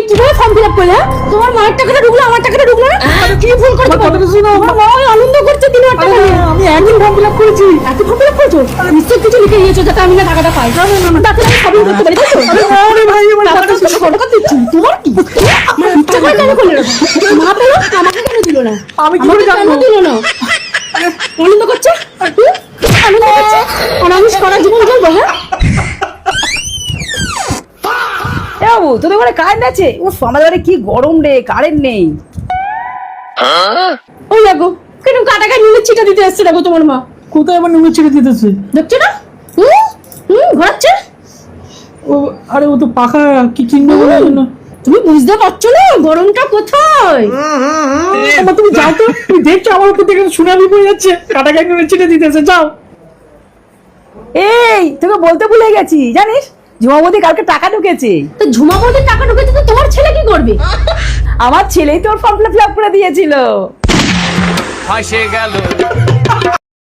কিভাবে form fill up করলে? তোমার মায়ের টাকাটা ঢুকলো, আমার টাকাটা ঢুকলো না? কি ভুল করছো? কথাটা শোনো। আমার মা ওই আনন্দ করছে 3,000 টাকা নিয়ে। আমি একই ফর্ম ফিল আপ করেছি। এত ফর্ম ফিল আপ করেছো? নিশ্চয় কিছু লিখে দিয়েছো যাতে আমি না টাকাটা পাই। তাতে আমি সবই করতে পারি, তাই তো? আরে ভাই, আমার টাকাটা টাকা কত টাকা দিচ্ছি? তোমার কি? ইচ্ছা করে কেন করলে না? মা পেলো, আমাকে কেন দিল না? আমি কি করে আমাকে কেন জানবো? দিল না? আনন্দ করছে? আনন্দ করছে? আর আমি সারা জীবন চলবো, হ্যাঁ? এ বাবু, তোদের ঘরে কারেন্ট আছে? উফ, আমাদের ঘরে কি গরম রে, কারেন্ট নেই। ওই দেখো, কেন কাটাকা নুনের ছিটা দিতে এসছে দেখো তোমার মা। কোথায় আবার নুনের ছেড়ে দিতেছে? দেখছো না? ঘোরাচ্ছে। ও, আরে ও তো পাখা কি কিনবে বলে জন্য। তুমি বুঝতে পারছো না গরমটা কোথায়? আমা, তুমি যাও তো, তুমি দেখছো আমার উপর থেকে সুনামি বয়ে যাচ্ছে, কাটা গায়ে নুনের ছেড়ে দিতেছে, যাও। এই, তোকে বলতে ভুলে গেছি, জানিস ঝুমাবতী কালকে টাকা ঢুকেছে। তো ঝুমা বৌদির টাকা ঢুকেছে তো তোমার ছেলে কি করবে? আমার ছেলেই তোর ফর্ম ফিল আপ করে দিয়েছিল। ফাঁসে গেল